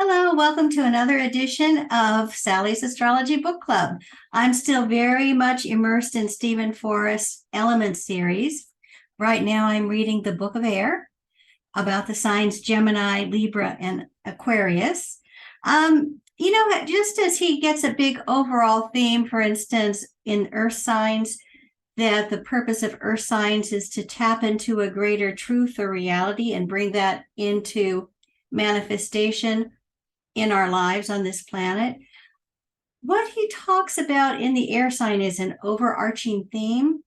Hello, welcome to another edition of Sally's Astrology Book Club. I'm still very much immersed in Stephen Forrest's Element series. Right now, I'm reading the Book of Air about the signs Gemini, Libra, and Aquarius. Just as he gets a big overall theme, for instance, in Earth signs, that the purpose of Earth signs is to tap into a greater truth or reality and bring that into manifestation in our lives on this planet. What he talks about in the air sign is an overarching theme,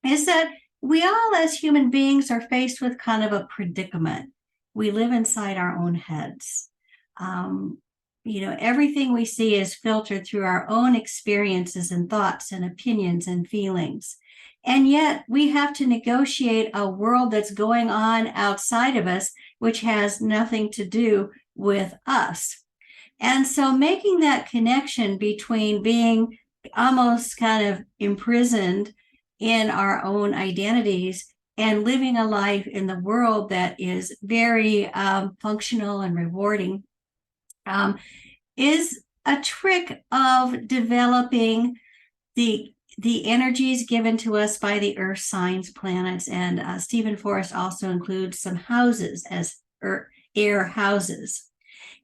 is that we all as human beings are faced with kind of a predicament. We live inside our own heads. Everything we see is filtered through our own experiences and thoughts and opinions and feelings. And yet we have to negotiate a world that's going on outside of us, which has nothing to do with us. And so making that connection between being almost kind of imprisoned in our own identities and living a life in the world that is very functional and rewarding is a trick of developing the energies given to us by the earth signs planets. And Stephen Forrest also includes some houses as air houses.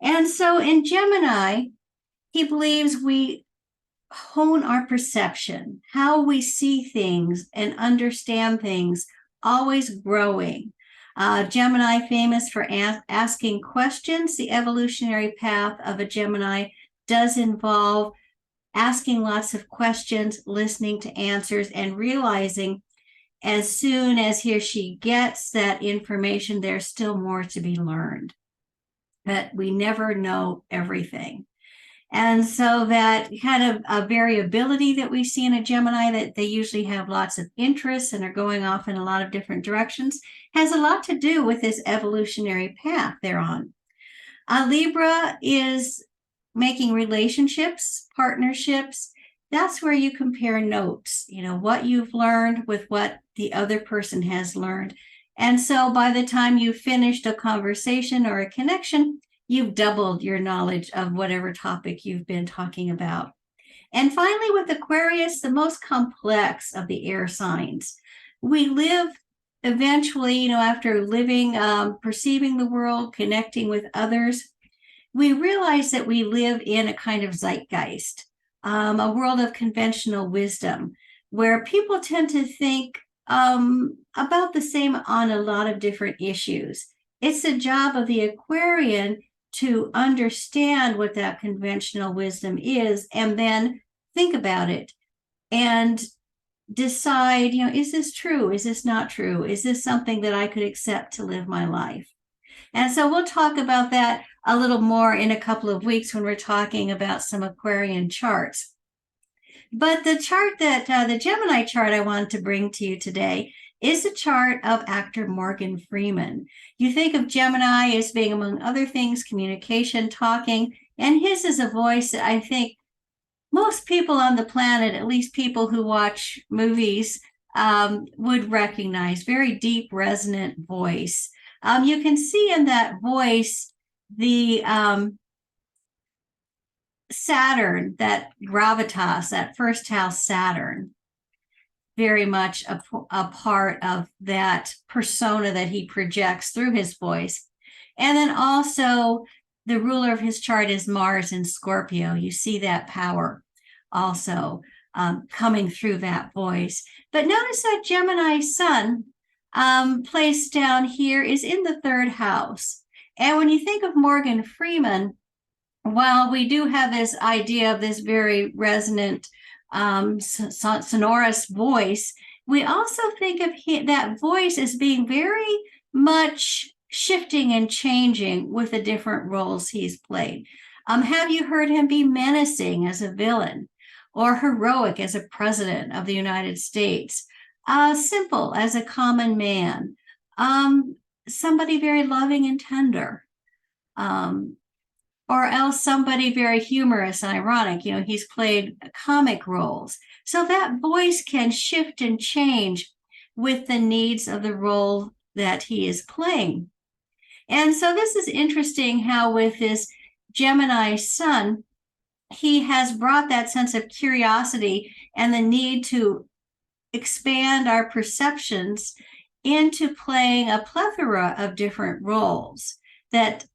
And so in Gemini, he believes we hone our perception, how we see things and understand things, always growing. Gemini, famous for asking questions. The evolutionary path of a Gemini does involve asking lots of questions, listening to answers, and realizing as soon as he or she gets that information, there's still more to be learned. But we never know everything. And so that kind of a variability that we see in a Gemini, that they usually have lots of interests and are going off in a lot of different directions, has a lot to do with this evolutionary path they're on. Libra is making relationships, partnerships. That's where you compare notes, what you've learned with what the other person has learned. And so by the time you've finished a conversation or a connection, you've doubled your knowledge of whatever topic you've been talking about. And finally, with Aquarius, the most complex of the air signs. We live eventually, after living, perceiving the world, connecting with others, we realize that we live in a kind of zeitgeist, a world of conventional wisdom, where people tend to think about the same on a lot of different issues. It's the job of the Aquarian to understand what that conventional wisdom is and then think about it and decide, is this true? Is this not true? Is this something that I could accept to live my life? And so we'll talk about that a little more in a couple of weeks when we're talking about some Aquarian charts. But the chart that the Gemini chart I wanted to bring to you today is a chart of actor Morgan Freeman. You think of Gemini as being, among other things, communication, talking, and his is a voice that I think most people on the planet, at least people who watch movies, would recognize. Very deep, resonant voice. You can see in that voice the Saturn, that gravitas, that first house Saturn, very much a part of that persona that he projects through his voice. And then also the ruler of his chart is Mars in Scorpio. You see that power also coming through that voice. But notice that Gemini sun placed down here is in the third house. And when you think of Morgan Freeman, while we do have this idea of this very resonant, sonorous voice, we also think of that voice as being very much shifting and changing with the different roles he's played. Have you heard him be menacing as a villain, or heroic as a president of the United States, simple as a common man, somebody very loving and tender, or else somebody very humorous and ironic? He's played comic roles. So that voice can shift and change with the needs of the role that he is playing. And so this is interesting how with this Gemini sun, he has brought that sense of curiosity and the need to expand our perceptions into playing a plethora of different roles. That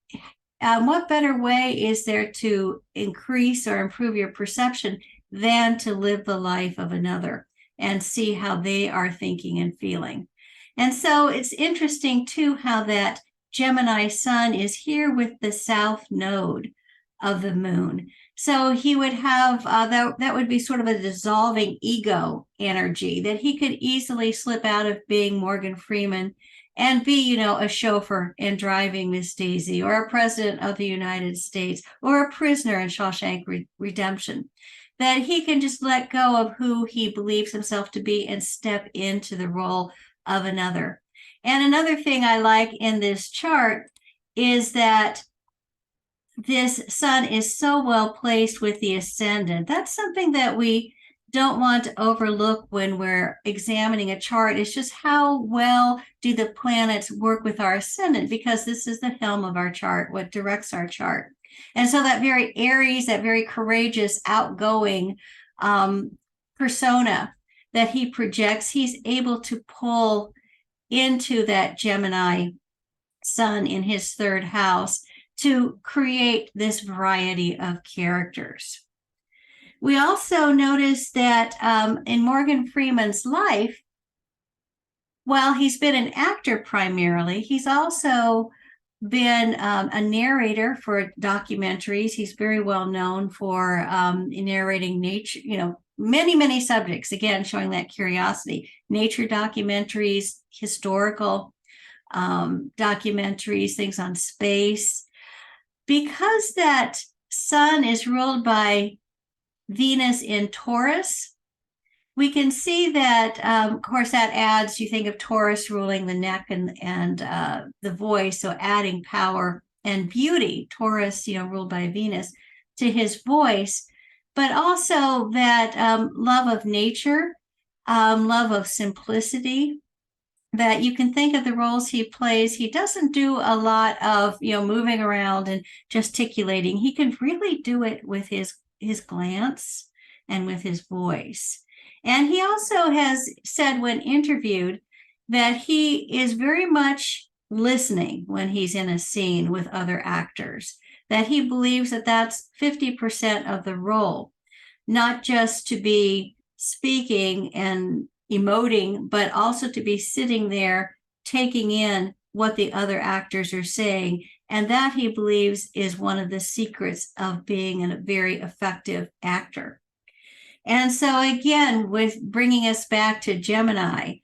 what better way is there to increase or improve your perception than to live the life of another and see how they are thinking and feeling? And so it's interesting too how that Gemini sun is here with the south node of the moon. So he would have that would be sort of a dissolving ego energy that he could easily slip out of being Morgan Freeman and be, a chauffeur and driving Miss Daisy, or a president of the United States, or a prisoner in Shawshank Redemption. That he can just let go of who he believes himself to be and step into the role of another. And another thing I like in this chart is that this sun is so well placed with the ascendant. That's something that we don't want to overlook when we're examining a chart. It's just how well do the planets work with our ascendant, because this is the helm of our chart, what directs our chart. And so that very Aries, that very courageous, outgoing persona that he projects, he's able to pull into that Gemini sun in his third house to create this variety of characters. We also notice that in Morgan Freeman's life, while he's been an actor primarily, he's also been a narrator for documentaries. He's very well known for narrating nature, many subjects, again, showing that curiosity. Nature documentaries, historical documentaries, things on space. Because that sun is ruled by Venus in Taurus, we can see that, of course, that adds, you think of Taurus ruling the neck and the voice, so adding power and beauty, Taurus, ruled by Venus, to his voice, but also that love of nature, love of simplicity, that you can think of the roles he plays. He doesn't do a lot of, moving around and gesticulating. He can really do it with his glance and with his voice. And he also has said when interviewed that he is very much listening when he's in a scene with other actors, that he believes that that's 50% of the role, not just to be speaking and emoting, but also to be sitting there taking in what the other actors are saying. And that, he believes, is one of the secrets of being a very effective actor. And so again, with bringing us back to Gemini,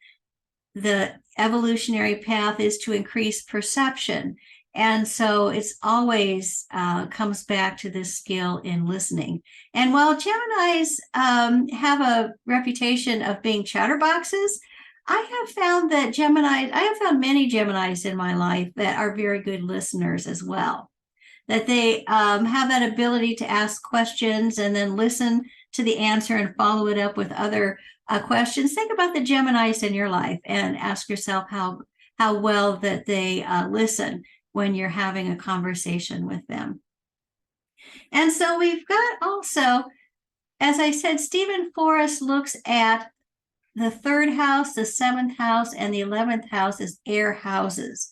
the evolutionary path is to increase perception. And so it's always comes back to this skill in listening. And while Geminis have a reputation of being chatterboxes, I have found many Geminis in my life that are very good listeners as well. That they have that ability to ask questions and then listen to the answer and follow it up with other questions. Think about the Geminis in your life and ask yourself how well that they listen when you're having a conversation with them. And so we've got also, as I said, Stephen Forrest looks at the third house, the seventh house, and the 11th house as air houses.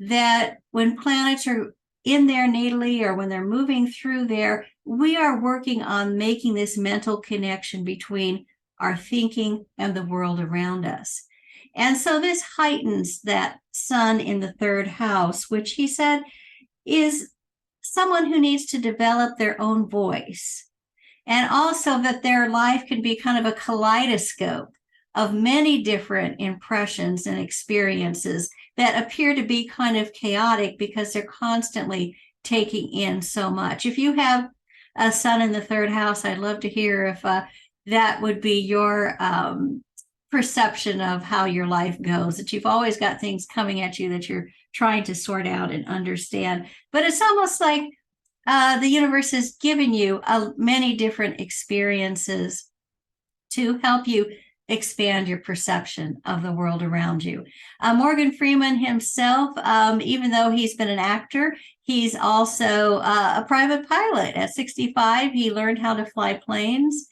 That when planets are in there natally or when they're moving through there, we are working on making this mental connection between our thinking and the world around us. And so this heightens that sun in the third house, which he said is someone who needs to develop their own voice. And also that their life can be kind of a kaleidoscope of many different impressions and experiences that appear to be kind of chaotic because they're constantly taking in so much. If you have a sun in the third house, I'd love to hear if that would be your perception of how your life goes, that you've always got things coming at you that you're trying to sort out and understand. But it's almost like the universe has given you many different experiences to help you expand your perception of the world around you. Morgan Freeman himself, even though he's been an actor, he's also a private pilot. At 65, he learned how to fly planes.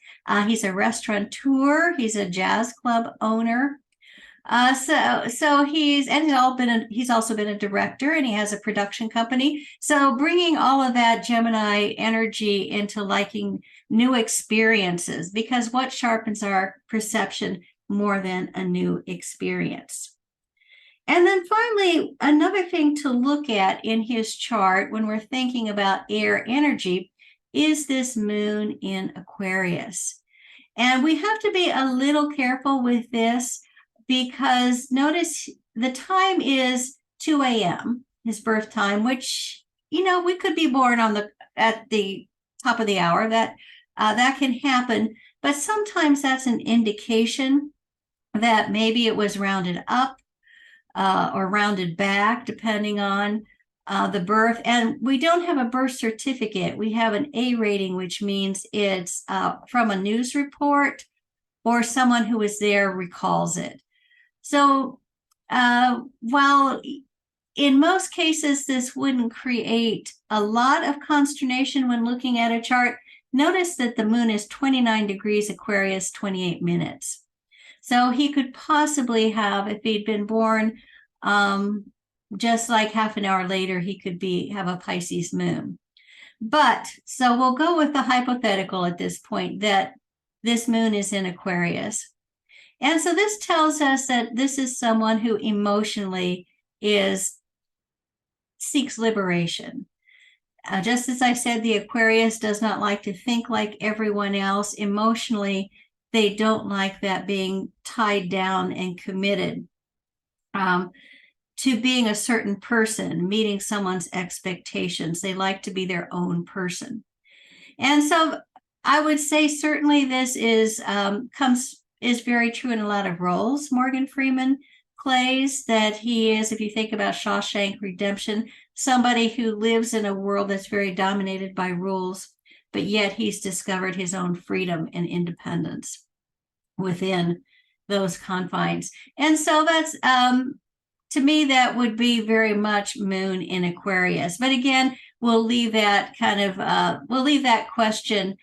He's a restaurateur. He's a jazz club owner. So he's also been a director, and he has a production company. So bringing all of that Gemini energy into liking new experiences, because what sharpens our perception more than a new experience? And then finally, another thing to look at in his chart when we're thinking about air energy is this moon in Aquarius. And we have to be a little careful with this, because notice the time is 2 a.m., his birth time, which, we could be born at the top of the hour. That can happen. But sometimes that's an indication that maybe it was rounded up or rounded back, depending on the birth. And we don't have a birth certificate. We have an A rating, which means it's from a news report or someone who was there recalls it. So while in most cases this wouldn't create a lot of consternation when looking at a chart, notice that the moon is 29 degrees Aquarius, 28 minutes. So he could possibly have, if he'd been born just like half an hour later, he could have a Pisces moon. But so we'll go with the hypothetical at this point that this moon is in Aquarius. And so this tells us that this is someone who emotionally seeks liberation. Just as I said, the Aquarius does not like to think like everyone else. Emotionally, they don't like that being tied down and committed to being a certain person, meeting someone's expectations. They like to be their own person. And so I would say certainly this is very true in a lot of roles Morgan Freeman plays, that he is, if you think about Shawshank Redemption, somebody who lives in a world that's very dominated by rules, but yet he's discovered his own freedom and independence within those confines. And so that's, to me, that would be very much moon in Aquarius. But again, we'll leave that question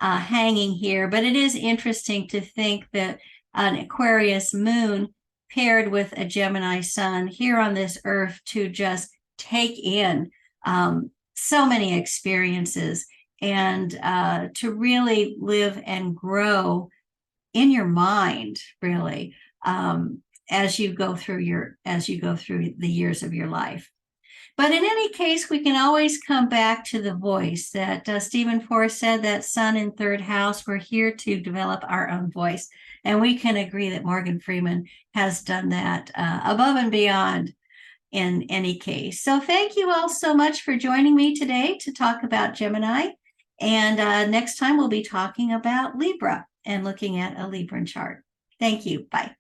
hanging here. But it is interesting to think that an Aquarius moon paired with a Gemini sun here on this earth to just take in so many experiences and to really live and grow in your mind, really, as you go through the years of your life. But in any case, we can always come back to the voice that Stephen Forrest said, that sun in third house. We're here to develop our own voice. And we can agree that Morgan Freeman has done that above and beyond in any case. So thank you all so much for joining me today to talk about Gemini. And next time we'll be talking about Libra and looking at a Libran chart. Thank you. Bye.